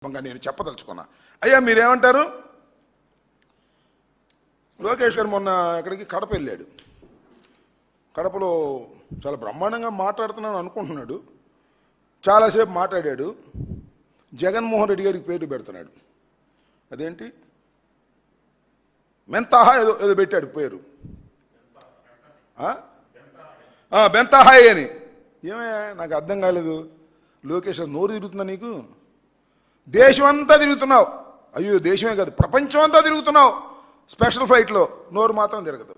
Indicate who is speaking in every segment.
Speaker 1: నేను చెప్పదలుచుకున్నా. అయ్యా మీరేమంటారు? లోకేష్ గారు మొన్న ఇక్కడికి కడప వెళ్ళాడు. కడపలో చాలా బ్రహ్మాండంగా మాట్లాడుతున్నాను అనుకుంటున్నాడు. చాలాసేపు మాట్లాడాడు. జగన్మోహన్ రెడ్డి గారికి పేరు పెడుతున్నాడు. అదేంటి మెంతాహా ఏదో ఏదో పెట్టాడు పేరు, బెంతాహాయ్ అని. ఏమయ్యా నాకు అర్థం కాలేదు. లోకేష్ నోరు తిరుగుతుందా నీకు? దేశం అంతా తిరుగుతున్నావు. అయ్యో దేశమే కాదు ప్రపంచం అంతా తిరుగుతున్నావు. స్పెషల్ ఫ్లైట్లో నోరు మాత్రం తిరగదు.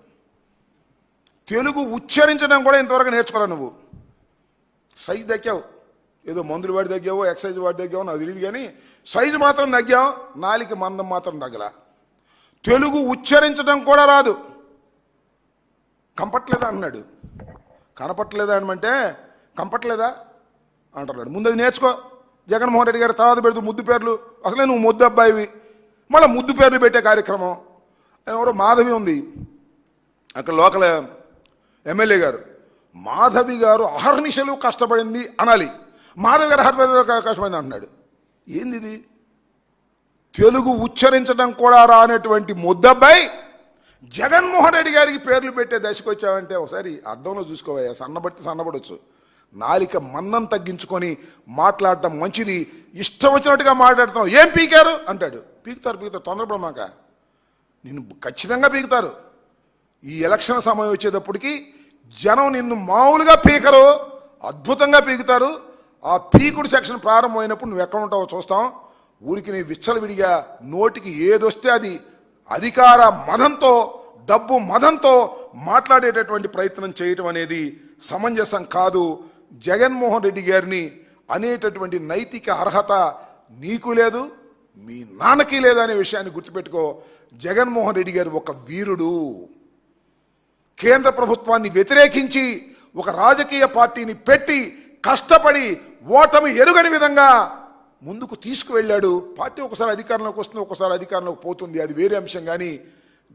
Speaker 1: తెలుగు ఉచ్చరించడం కూడా ఇంతవరకు నేర్చుకోరా నువ్వు. సైజు తగ్గావు, ఏదో మందులు వాడి తగ్గావో ఎక్సైజ్ వాడి తగ్గావో నాకు తెలియదు, కానీ సైజు మాత్రం తగ్గావు, నాలిక మందం మాత్రం తగ్గలా. తెలుగు ఉచ్చరించడం కూడా రాదు. కంపట్లేదా అన్నాడు. కనపట్లేదా అనమంటే కంపట్లేదా అంటున్నాడు. ముందు అది నేర్చుకో. జగన్మోహన్ రెడ్డి గారు తర్వాత పెడుతూ ముద్దు పేర్లు, అసలే నువ్వు ముద్దు అబ్బాయివి, మళ్ళీ ముద్దు పేర్లు పెట్టే కార్యక్రమం. ఎవరో మాధవి ఉంది అక్కడ లోకల్ ఎమ్మెల్యే గారు. మాధవి గారు అహర్నిశలు కష్టపడింది అనాలి. మాధవి గారు కష్టపడింది అంటున్నాడు. ఏంది ఇది? తెలుగు ఉచ్చరించడం కూడా రానటువంటి ముద్దబ్బాయి జగన్మోహన్ రెడ్డి గారికి పేర్లు పెట్టే దశకు వచ్చావంటే ఒకసారి అర్థంలో చూసుకోవా. సన్నబడితే సన్నబడవచ్చు. నాలిక మందం తగ్గించుకొని మాట్లాడటం మంచిది. ఇష్టం వచ్చినట్టుగా మాట్లాడుతున్నావు. ఏం పీకారు అంటాడు. పీకుతారు తొందరపడమాక, నిన్ను ఖచ్చితంగా పీకుతారు. ఈ ఎలక్షన్ సమయం వచ్చేటప్పటికి జనం నిన్ను మామూలుగా పీకరు, అద్భుతంగా పీకుతారు. ఆ పీకుడు సెక్షన్ ప్రారంభమైనప్పుడు నువ్వు ఎక్కడ ఉంటావో చూస్తాం. ఊరికి నీ విచ్చలవిడిగా నోటికి ఏదొస్తే అది అధికార మదంతో డబ్బు మదంతో మాట్లాడేటటువంటి ప్రయత్నం చేయటం అనేది సమంజసం కాదు. జగన్మోహన్ రెడ్డి గారిని అనేటటువంటి నైతిక అర్హత నీకు లేదు, మీ నాన్నకి లేదు అనే విషయాన్ని గుర్తుపెట్టుకో. జగన్మోహన్ రెడ్డి గారు ఒక వీరుడు. కేంద్ర ప్రభుత్వాన్ని వ్యతిరేకించి ఒక రాజకీయ పార్టీని పెట్టి కష్టపడి ఓటమి ఎరుగని విధంగా ముందుకు తీసుకువెళ్ళాడు. పార్టీ ఒకసారి అధికారంలోకి వస్తుంది, ఒకసారి అధికారంలోకి పోతుంది, అది వేరే అంశం. కానీ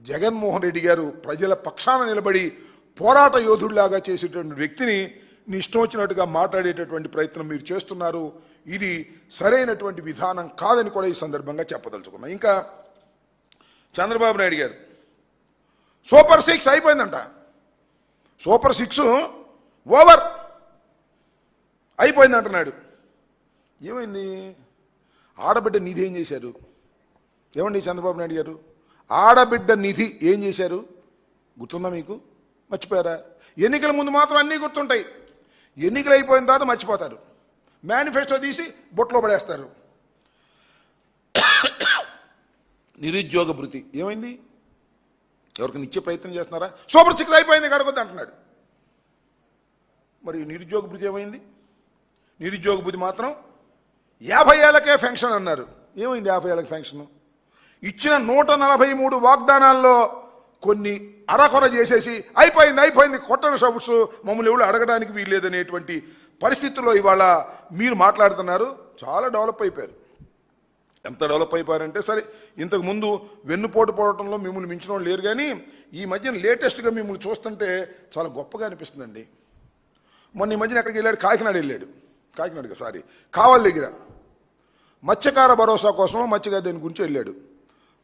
Speaker 1: జగన్మోహన్ రెడ్డి గారు ప్రజల పక్షాన నిలబడి పోరాట యోధుడిలాగా చేసేటువంటి వ్యక్తిని నీ ఇష్టం వచ్చినట్టుగా మాట్లాడేటటువంటి ప్రయత్నం మీరు చేస్తున్నారు. ఇది సరైనటువంటి విధానం కాదని కూడా ఈ సందర్భంగా చెప్పదలుచుకున్నా. ఇంకా చంద్రబాబు నాయుడు గారు సూపర్ 6 అయిపోయిందంట. సూపర్ 6 ఓవర్ అయిపోయింది అంటున్నాడు. ఏమైంది? ఆడబిడ్డ నిధి ఏం చేశారు? ఏమండి చంద్రబాబు నాయుడు గారు, ఆడబిడ్డ నిధి ఏం చేశారు గుర్తుందా మీకు? మర్చిపోయారా? ఎన్నికల ముందు మాత్రం అన్నీ గుర్తుంటాయి, ఎన్నికలు అయిపోయిన తర్వాత మర్చిపోతారు. మేనిఫెస్టో తీసి బొట్లో పడేస్తారు. నిరుద్యోగ భృతి ఏమైంది? ఎవరికైనా ఇచ్చే ప్రయత్నం చేస్తున్నారా? సూపర్ 6 అయిపోయింది కడగొద్దు అంటున్నాడు. మరి నిరుద్యోగ భృతి ఏమైంది? నిరుద్యోగ భృతి మాత్రం 50 ఏళ్లకే ఫెన్షన్ అన్నారు. ఏమైంది 50 ఏళ్ళకి ఫెన్షన్? ఇచ్చిన 143 వాగ్దానాల్లో కొన్ని అరకొర చేసేసి అయిపోయింది కొట్టని షౌట్స్, మమ్మల్ని ఎవరు అడగడానికి వీల్లేదనేటువంటి పరిస్థితుల్లో ఇవాళ మీరు మాట్లాడుతున్నారు. చాలా డెవలప్ అయిపోయారు. ఎంత డెవలప్ అయిపోయారంటే, సరే ఇంతకు ముందు వెన్నుపోటు పోవడంలో మిమ్మల్ని మించిన వాళ్ళు లేరు, కానీ ఈ మధ్యన లేటెస్ట్గా మిమ్మల్ని చూస్తుంటే చాలా గొప్పగా అనిపిస్తుందండి. మొన్న ఈ మధ్యన ఎక్కడికి వెళ్ళాడు? కాకినాడ వెళ్ళాడు. కావలి దగ్గర మత్స్యకార భరోసా కోసం మత్స్యకార దాని గురించి వెళ్ళాడు.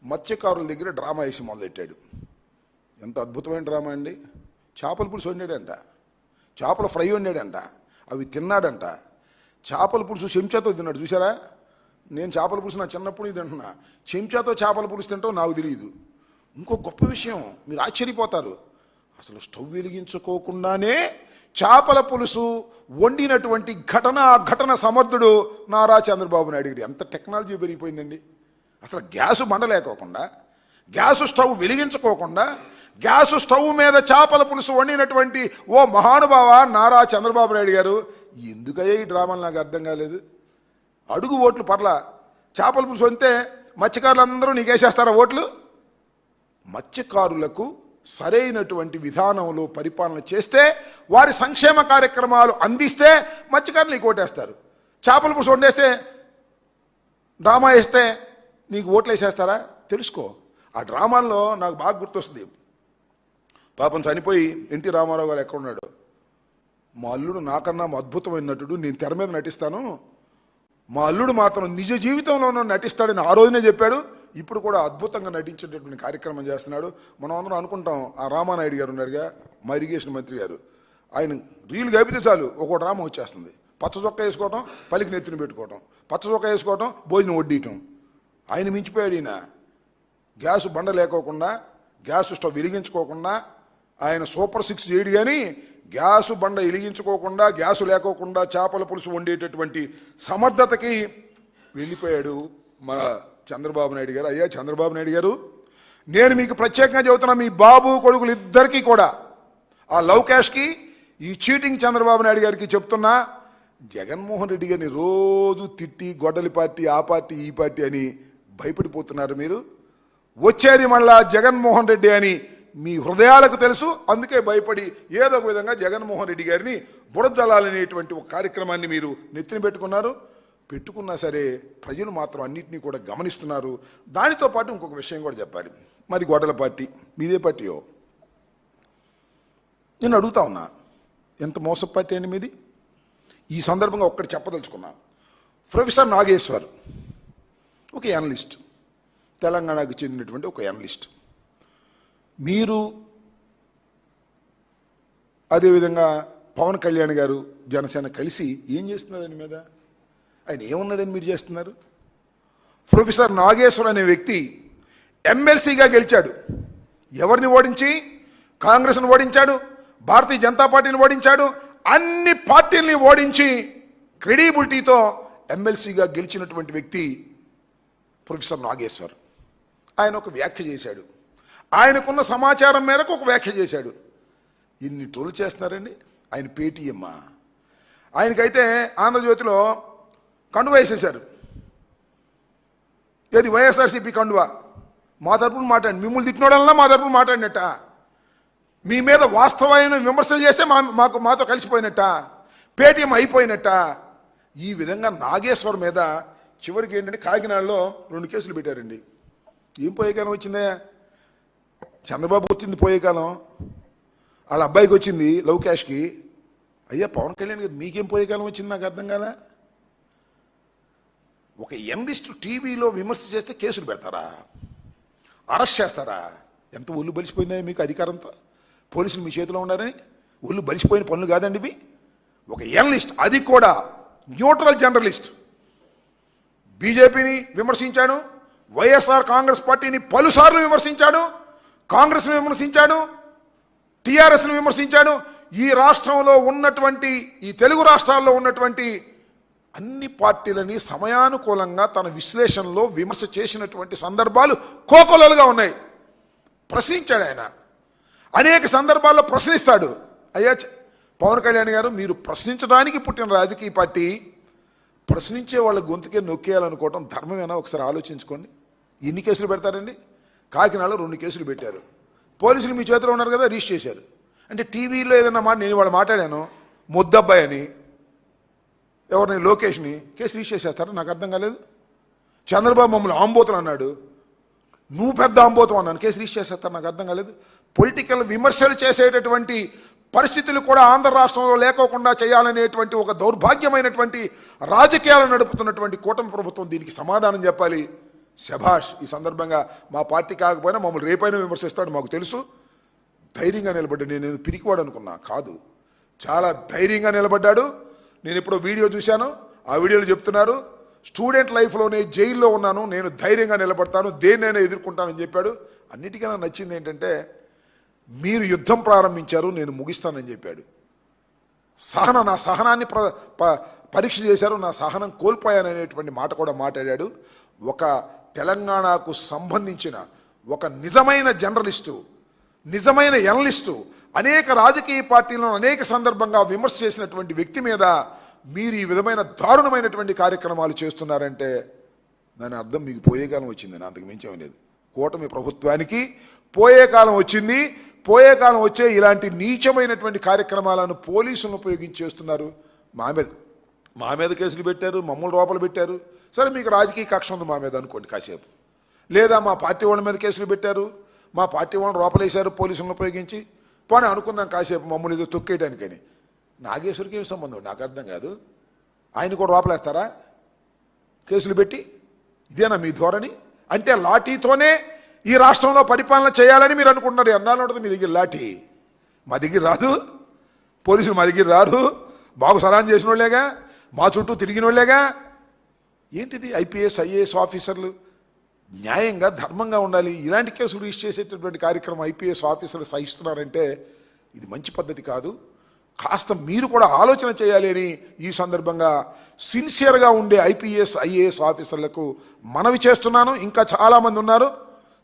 Speaker 1: మత్స్యకారుల దగ్గర డ్రామా వేసి మొదలెట్టాడు. ఎంత అద్భుతమైన డ్రామా అండి. చేపల పులుసు వండాడంట, చేపల ఫ్రై వండాడంట, అవి తిన్నాడంట. చేపల పులుసు చెంచాతో తిన్నాడు. చూసారా? నేను చేపల పులుసు నా చిన్నప్పుడు ఇది అంటున్నా, చెంచాతో చేపల పులుసు తింటాం నాకు తెలియదు. ఇంకో గొప్ప విషయం, మీరు ఆశ్చర్యపోతారు, అసలు స్టవ్ వెలిగించుకోకుండానే చేపల పులుసు వండినటువంటి ఘటన సమర్థుడు నారా చంద్రబాబు నాయుడు గారు. ఎంత టెక్నాలజీ పెరిగిపోయిందండి. అసలు గ్యాసు మండలేకోకుండా, గ్యాసు స్టవ్ వెలిగించుకోకుండా గ్యాసు స్టవ్ మీద చేపల పులుసు వండినటువంటి ఓ మహానుభావ నారా చంద్రబాబు నాయుడు గారు. ఎందుకయ్యా ఈ డ్రామాలు నాకు అర్థం కాలేదు. అడుగు ఓట్లు పర్లా, చేపల పులుసు వండితే మత్స్యకారులందరూ నీకేసేస్తారా ఓట్లు? మత్స్యకారులకు సరైనటువంటి విధానంలో పరిపాలన చేస్తే, వారి సంక్షేమ కార్యక్రమాలు అందిస్తే మత్స్యకారులు నీకు ఓటేస్తారు. చేపల పులుసు వండేస్తే, డ్రామా వేస్తే నీకు ఓట్లు వేసేస్తారా? తెలుసుకో. ఆ డ్రామాల్లో నాకు బాగా గుర్తొస్తుంది. పాపం చనిపోయి ఎన్టీ రామారావు గారు ఎక్కడున్నాడు, మా అల్లుడు నాకన్నా అద్భుతమైన నటుడు, నేను తెర మీద నటిస్తాను, మా అల్లుడు మాత్రం నిజ జీవితంలోనూ నటిస్తాడని ఆ రోజునే చెప్పాడు. ఇప్పుడు కూడా అద్భుతంగా నటించేటటువంటి కార్యక్రమం చేస్తున్నాడు. మనం అందరం అనుకుంటాం, ఆ రామానాయుడు గారు ఉన్నాడుగా, మా ఇరిగేషన్ మంత్రి గారు, ఆయన రీలు గైపితే చాలు ఒక డ్రామా వచ్చేస్తుంది. పచ్చ చొక్క వేసుకోవటం, పలికి నెత్తిని పెట్టుకోవటం, పచ్చ చొక్క వేసుకోవటం, భోజనం వడ్డీయటం. ఆయన మించిపోయాడు. ఈయన గ్యాస్ బండ లేకోకుండా, గ్యాస్ స్టవ్ వెలిగించుకోకుండా ఆయన సూపర్ 6 చేయడు. కానీ గ్యాసు బండ వెలిగించుకోకుండా, గ్యాసు లేకోకుండా చేపల పులుసు వండేటటువంటి సమర్థతకి వెళ్ళిపోయాడు మన చంద్రబాబు నాయుడు గారు. అయ్యా చంద్రబాబు నాయుడు గారు, నేను మీకు ప్రత్యేకంగా చెబుతున్నా, మీ బాబు కొడుకులు ఇద్దరికీ కూడా, ఆ లవ్ క్యాష్కి, ఈ చీటింగ్ చంద్రబాబు నాయుడు గారికి చెప్తున్నా, జగన్మోహన్ రెడ్డి గారిని రోజు తిట్టి గొడ్డలి పార్టీ, ఆ పార్టీ, ఈ పార్టీ అని భయపడిపోతున్నారు మీరు. వచ్చేది మళ్ళా జగన్మోహన్ రెడ్డి అని మీ హృదయాలకు తెలుసు. అందుకే భయపడి ఏదో ఒక విధంగా జగన్మోహన్ రెడ్డి గారిని బురజల్లాలనేటువంటి ఒక కార్యక్రమాన్ని మీరు నెత్తిన పెట్టుకున్నా సరే ప్రజలు మాత్రం అన్నింటినీ కూడా గమనిస్తున్నారు. దానితో పాటు ఇంకొక విషయం కూడా చెప్పాలి. మాది గొడ్డల పార్టీ, మీదే పార్టీయో? నేను అడుగుతా ఉన్నా, ఎంత మోస పార్టీ అండి మీది? ఈ సందర్భంగా ఒక్కటి చెప్పదలుచుకున్నా. ప్రొఫెసర్ నాగేశ్వర్ ఒక అనలిస్ట్, తెలంగాణకు చెందినటువంటి ఒక అనలిస్ట్. మీరు అదేవిధంగా పవన్ కళ్యాణ్ గారు జనసేన కలిసి ఏం చేస్తున్నారు ఆయన మీద? ఆయన ఏమున్నాడని మీరు చేస్తున్నారు? ప్రొఫెసర్ నాగేశ్వర్ అనే వ్యక్తి ఎమ్మెల్సీగా గెలిచాడు. ఎవరిని ఓడించి? కాంగ్రెస్ను ఓడించాడు, భారతీయ జనతా పార్టీని ఓడించాడు, అన్ని పార్టీల్ని ఓడించి క్రెడిబిలిటీతో ఎమ్మెల్సీగా గెలిచినటువంటి వ్యక్తి ప్రొఫెసర్ నాగేశ్వర్. ఆయన ఒక వ్యాఖ్య చేశాడు. ఆయనకున్న సమాచారం మేరకు ఒక వ్యాఖ్య చేశాడు. ఇన్ని ట్రోల్ చేస్తున్నారండి. ఆయన పేటీఎమ్మా? ఆయనకైతే ఆంధ్రజ్యోతిలో కండువా వేసేశారు. ఏది? వైఎస్ఆర్సీపీ కండువా. మా తరపున మాట్లాడి, మిమ్మల్ని తిట్టినోడల్లా మా తరపున మాట్లాడినట్ట, మీ మీద వాస్తవమైన విమర్శలు చేస్తే మాతో కలిసిపోయినట్ట, పేటీఎం అయిపోయినట్ట. ఈ విధంగా నాగేశ్వర్ మీద చివరికి ఏంటంటే కాకినాడలో 2 కేసులు పెట్టారండి. ఏం పోయే కాలం వచ్చిందే? చంద్రబాబు వచ్చింది పోయే కాలం, వాళ్ళ అబ్బాయికి వచ్చింది లవ్ క్యాష్కి. అయ్యా పవన్ కళ్యాణ్ గారు మీకేం పోయే కాలం వచ్చింది? నాకు అర్థం కాలే. ఒక యంగిస్ట్ టీవీలో విమర్శ చేస్తే కేసులు పెడతారా? అరెస్ట్ చేస్తారా? ఎంత ఒళ్ళు బలిసిపోయిందా మీకు అధికారంతో? పోలీసులు మీ చేతిలో ఉన్నారని ఒళ్ళు బలిసిపోయిన పనులు కాదండి ఇవి. ఒక యంగిస్ట్, అది కూడా న్యూట్రల్ జర్నలిస్ట్, బీజేపీని విమర్శించాడు, వైఎస్ఆర్ కాంగ్రెస్ పార్టీని పలుసార్లు విమర్శించాడు, కాంగ్రెస్ను విమర్శించాడు, టీఆర్ఎస్ను విమర్శించాడు. ఈ రాష్ట్రంలో ఉన్నటువంటి, ఈ తెలుగు రాష్ట్రాల్లో ఉన్నటువంటి అన్ని పార్టీలని సమయానుకూలంగా తన విశ్లేషణలో విమర్శ చేసినటువంటి సందర్భాలు కోకొల్లలుగా ఉన్నాయి. ప్రశ్నించాడు ఆయన, అనేక సందర్భాల్లో ప్రశ్నిస్తాడు. అయ్యా పవన్ కళ్యాణ్ గారు, మీరు ప్రశ్నించడానికి పుట్టిన రాజకీయ పార్టీ, ప్రశ్నించే వాళ్ళ గొంతుకే నొక్కేయాలనుకోవటం ధర్మమేనా? ఒకసారి ఆలోచించుకోండి. ఎన్ని కేసులు పెడతారండి? కాకినాడలో 2 కేసులు పెట్టారు. పోలీసులు మీ చేతిలో ఉన్నారు కదా, రిజిస్టర్ చేశారు. అంటే టీవీలో ఏదన్నా మాట, నేను వాళ్ళు మాట్లాడాను ముద్దబ్బాయి అని, ఎవరిని లోకేష్ని, కేసు రిజిస్టర్ చేసేస్తారో నాకు అర్థం కాలేదు. చంద్రబాబు మమ్మల్ని ఆంబోతులు అన్నాడు, నువ్వు పెద్ద ఆంబోతం అన్నాను, కేసు రిజిస్టర్ చేసేస్తారు, నాకు అర్థం కాలేదు. పొలిటికల్ విమర్శలు చేసేటటువంటి పరిస్థితులు కూడా ఆంధ్ర రాష్ట్రంలో లేకోకుండా చేయాలనేటువంటి ఒక దౌర్భాగ్యమైనటువంటి రాజకీయాలు నడుపుతున్నటువంటి కూటమి ప్రభుత్వం దీనికి సమాధానం చెప్పాలి. శభాష్. ఈ సందర్భంగా మా పార్టీ కాకపోయినా మమ్మల్ని రేపైనా విమర్శిస్తాడు, మాకు తెలుసు. ధైర్యంగా నిలబడ్డాడు. నేను పిరికివాడు అనుకున్నా, కాదు, చాలా ధైర్యంగా నిలబడ్డాడు. నేను ఇప్పుడు వీడియో చూశాను, ఆ వీడియోలో చెప్తున్నారు, స్టూడెంట్ లైఫ్లోనే జైల్లో ఉన్నాను, నేను ధైర్యంగా నిలబడతాను, దేన్నైనా ఎదుర్కొంటానని చెప్పాడు. అన్నిటికన్నా నచ్చింది ఏంటంటే, మీరు యుద్ధం ప్రారంభించారు, నేను ముగిస్తానని చెప్పాడు. నా సహనాన్ని పరీక్ష చేశారు, నా సహనం కోల్పోయాననేటువంటి మాట కూడా మాట్లాడాడు. ఒక తెలంగాణకు సంబంధించిన ఒక నిజమైన జర్నలిస్టు, నిజమైన ఎనలిస్టు, అనేక రాజకీయ పార్టీలను అనేక సందర్భంగా విమర్శ చేసినటువంటి వ్యక్తి మీద మీరు ఈ విధమైన దారుణమైనటువంటి కార్యక్రమాలు చేస్తున్నారంటే దాని అర్థం మీకు పోయే కాలం వచ్చిందని, అంతకు మించేమీ లేదు. కూటమి ప్రభుత్వానికి పోయే కాలం వచ్చింది. పోయే కాలం వచ్చే ఇలాంటి నీచమైనటువంటి కార్యక్రమాలను పోలీసులను ఉపయోగించి చేస్తున్నారు. మా మీద కేసులు పెట్టారు, మమ్మల్ని లోపల పెట్టారు. సరే, మీకు రాజకీయ కక్ష ఉంది మా మీద అనుకోండి కాసేపు. లేదా మా పార్టీ వాళ్ళ మీద కేసులు పెట్టారు, మా పార్టీ వాళ్ళని లోపలేశారు పోలీసులను ఉపయోగించి, పోనీ అనుకుందాం కాసేపు మమ్మల్ని ఏదో తొక్కేయడానికని. నాగేశ్వరికి ఏమి సంబంధం నాకు అర్థం కాదు. ఆయన కూడా లోపలేస్తారా? కేసులు పెట్టి. ఇదేనా మీ ధోరణి? అంటే లాఠీతోనే ఈ రాష్ట్రంలో పరిపాలన చేయాలని మీరు అనుకుంటున్నారు. ఎన్నాళ్ళు ఉంటుంది మీ దగ్గర లాఠీ? మా దగ్గర రాదు, పోలీసులు మా దగ్గర రారు, బాగు సలాం చేసిన వాళ్ళేగా, మా చుట్టూ తిరిగిన వాళ్ళేగా. ఏంటిది? ఐపీఎస్ ఐఏఎస్ ఆఫీసర్లు న్యాయంగా ధర్మంగా ఉండాలి, ఇలాంటి కేసులు రిజిస్టర్ చేసేటటువంటి కార్యక్రమం ఐపీఎస్ ఆఫీసర్లు సహిస్తున్నారంటే ఇది మంచి పద్ధతి కాదు. కాస్త మీరు కూడా ఆలోచన చేయాలి అని ఈ సందర్భంగా సిన్సియర్గా ఉండే ఐపీఎస్ ఐఏఎస్ ఆఫీసర్లకు మనవి చేస్తున్నాను. ఇంకా చాలామంది ఉన్నారు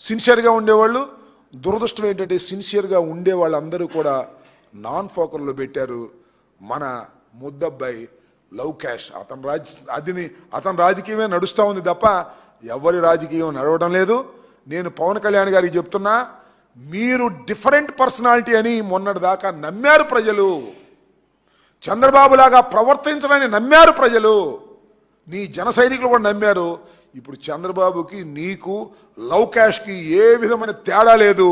Speaker 1: సిన్సియర్గా ఉండేవాళ్ళు. దురదృష్టం ఏంటంటే సిన్సియర్గా ఉండే వాళ్ళందరూ కూడా నాన్ ఫోకర్లో మన ముద్దబ్బాయి లవ్ క్యాష్. అతని రాజకీయమే నడుస్తూ ఉంది తప్ప ఎవరి రాజకీయం నడవడం లేదు. నేను పవన్ కళ్యాణ్ గారికి చెప్తున్నా, మీరు డిఫరెంట్ పర్సనాలిటీ అని మొన్నటి దాకా నమ్మారు ప్రజలు. చంద్రబాబు లాగా ప్రవర్తించడానికి నమ్మారు ప్రజలు. నీ జన సైనికులు కూడా నమ్మారు. ఇప్పుడు చంద్రబాబుకి నీకు లవ్ క్యాష్కి ఏ విధమైన తేడా లేదు.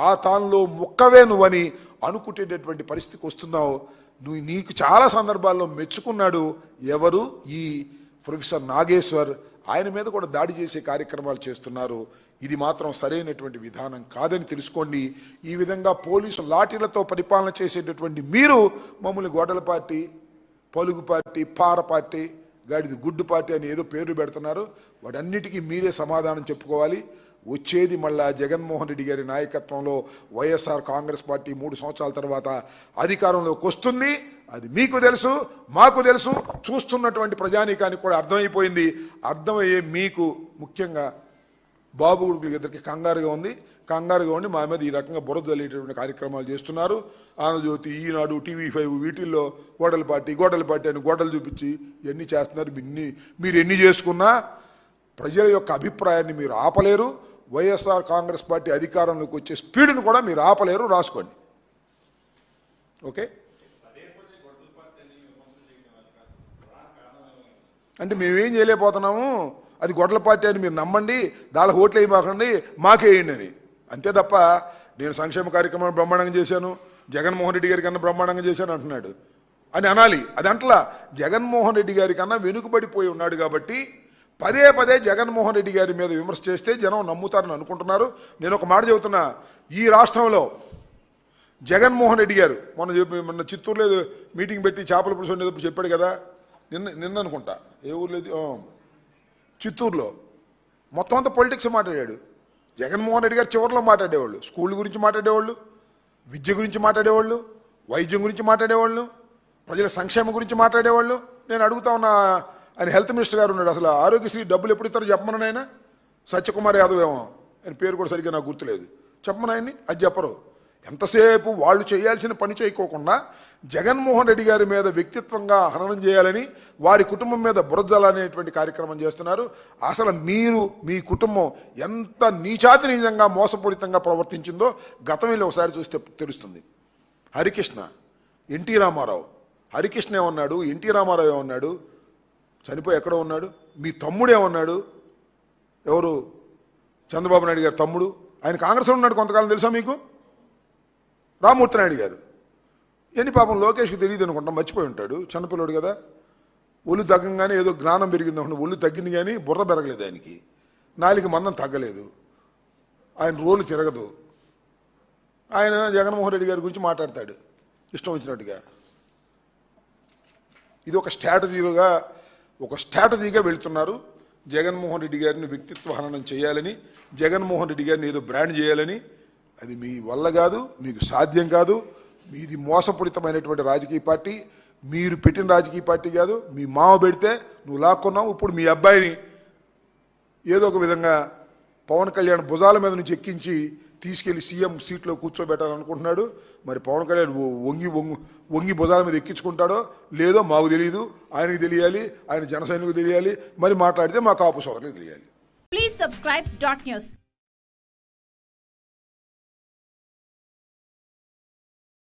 Speaker 1: ఆ తానులో ముక్కవే నువ్వని అనుకునేటటువంటి పరిస్థితికి వస్తున్నావు. నీకు చాలా సందర్భాల్లో మెచ్చుకున్నాడు ఎవరు? ఈ ప్రొఫెసర్ నాగేశ్వర్. ఆయన మీద కూడా దాడి చేసే కార్యక్రమాలు చేస్తున్నారు. ఇది మాత్రం సరైనటువంటి విధానం కాదని తెలుసుకోండి. ఈ విధంగా పోలీసు లాఠీలతో పరిపాలన చేసేటటువంటి మీరు మమ్మల్ని గొడవల పార్టీ, పలుగు పార్టీ, పార పార్టీ, గాడిది గుడ్డు పార్టీ అని ఏదో పేర్లు పెడుతున్నారు. వాటన్నిటికీ మీరే సమాధానం చెప్పుకోవాలి. వచ్చేది మళ్ళా జగన్మోహన్ రెడ్డి గారి నాయకత్వంలో వైఎస్ఆర్ కాంగ్రెస్ పార్టీ 3 సంవత్సరాల తర్వాత అధికారంలోకి వస్తుంది. అది మీకు తెలుసు, మాకు తెలుసు, చూస్తున్నటువంటి ప్రజానీకానికి కూడా అర్థమైపోయింది. అర్థమయ్యే మీకు ముఖ్యంగా బాబు గుడుకులకి ఇద్దరికి కంగారుగా ఉండి మా మీద ఈ రకంగా బురద జల్లేటటువంటి కార్యక్రమాలు చేస్తున్నారు. ఆంధ్రజ్యోతి, ఈనాడు, TV5 వీటిల్లో గోడల పార్టీ అని గోడలు చూపించి ఇవన్నీ చేస్తున్నారు. మీరు ఎన్ని చేసుకున్నా ప్రజల యొక్క అభిప్రాయాన్ని మీరు ఆపలేరు. వైఎస్ఆర్ కాంగ్రెస్ పార్టీ అధికారంలోకి వచ్చే స్పీడ్ను కూడా మీరు ఆపలేరు. రాసుకోండి. ఓకే? అంటే మేమేం చేయలేకపోతున్నాము. అది గొడవల పార్టీ అని మీరు నమ్మండి, దానికి ఓట్లు వేయమాకండి, మాకేయండి అని. అంతే తప్ప నేను సంక్షేమ కార్యక్రమాన్ని బ్రహ్మాండంగా చేశాను, జగన్మోహన్ రెడ్డి గారి కన్నా బ్రహ్మాండంగా చేశాను అంటున్నాడు అని అనాలి. అది అంటలా. జగన్మోహన్ రెడ్డి గారి కన్నా వెనుకబడిపోయి ఉన్నాడు కాబట్టి పదే జగన్మోహన్ రెడ్డి గారి మీద విమర్శ చేస్తే జనం నమ్ముతారని అనుకుంటున్నారు. నేను ఒక మాట చెబుతున్నా, ఈ రాష్ట్రంలో జగన్మోహన్ రెడ్డి గారు మొన్న చిత్తూరులో మీటింగ్ పెట్టి చేపల పులుసు వండేటప్పుడు చెప్పాడు కదా, నిన్న అనుకుంటా, ఏ ఊర్లేదు, చిత్తూరులో మొత్తం అంతా పొలిటిక్స్ మాట్లాడాడు. జగన్మోహన్ రెడ్డి గారు చివరిలో మాట్లాడేవాళ్ళు, స్కూల్ గురించి మాట్లాడేవాళ్ళు, విద్య గురించి మాట్లాడేవాళ్ళు, వైద్యం గురించి మాట్లాడేవాళ్ళు, ప్రజల సంక్షేమం గురించి మాట్లాడేవాళ్ళు. నేను అడుగుతా ఉన్నా, ఆయన హెల్త్ మినిస్టర్ గారు ఉన్నాడు, అసలు ఆరోగ్యశ్రీ డబ్బులు ఎప్పుడు ఇస్తారో చెప్పమని ఆయన. సత్యకుమార్ యాదవ్ ఏమో, ఆయన పేరు కూడా సరిగ్గా నాకు గుర్తులేదు, చెప్పమని ఆయన్ని. అది చెప్పరు. ఎంతసేపు వాళ్ళు చేయాల్సిన పని చేయకోకుండా జగన్మోహన్ రెడ్డి గారి మీద వ్యక్తిత్వంగా హననం చేయాలని, వారి కుటుంబం మీద బురదలనేటువంటి కార్యక్రమం చేస్తున్నారు. అసలు మీరు, మీ కుటుంబం ఎంత నీచాతినీయంగా మోసపూరితంగా ప్రవర్తించిందో గతం వెళ్ళి ఒకసారి చూస్తే తెలుస్తుంది. హరికృష్ణ, ఎన్టీ రామారావు, హరికృష్ణ ఏమన్నాడు, ఎన్టీ రామారావు ఏమన్నాడు, చనిపోయి ఎక్కడో ఉన్నాడు. మీ తమ్ముడు ఏమన్నాడు, ఎవరు, చంద్రబాబు నాయుడు గారు తమ్ముడు, ఆయన కాంగ్రెస్లో ఉన్నాడు కొంతకాలం, తెలుసా మీకు? రామ్మూర్తి నాయుడు గారు. ఎన్ని పాపం లోకేష్కి తెలియదు అనుకుంటాం, మర్చిపోయి ఉంటాడు, చిన్నపిల్లడు కదా. ఒళ్ళు తగ్గంగానే ఏదో జ్ఞానం పెరిగింది అనుకుంటా, ఒళ్ళు తగ్గింది కానీ బుర్ర పెరగలేదు ఆయనకి, నాలుగు మందం తగ్గలేదు, ఆయన రోలు తిరగదు. ఆయన జగన్మోహన్ రెడ్డి గారి గురించి మాట్లాడతాడు ఇష్టం వచ్చినట్టుగా. ఇది ఒక స్ట్రాటజీగా వెళుతున్నారు. జగన్మోహన్ రెడ్డి గారిని వ్యక్తిత్వ హననం చేయాలని, జగన్మోహన్ రెడ్డి గారిని ఏదో బ్రాండ్ చేయాలని. అది మీ వల్ల కాదు, మీకు సాధ్యం కాదు. మీది మోసపూరితమైనటువంటి రాజకీయ పార్టీ, మీరు పెట్టిన రాజకీయ పార్టీ కాదు. మీ మామ పెడితే నువ్వు లాక్కున్నావు. ఇప్పుడు మీ అబ్బాయిని ఏదో ఒక విధంగా పవన్ కళ్యాణ్ భుజాల మీద నుంచి ఎక్కించి తీసుకెళ్లి సీఎం సీట్లో కూర్చోబెట్టాలనుకుంటున్నాడు. మరి పవన్ కళ్యాణ్ వంగి భుజాల మీద ఎక్కించుకుంటాడో లేదో మాకు తెలియదు, ఆయనకు తెలియాలి, ఆయన జన సైనికులకు తెలియాలి. మరి మాట్లాడితే మా కాపు సోదరులకు తెలియాలి.
Speaker 2: Please subscribe .news.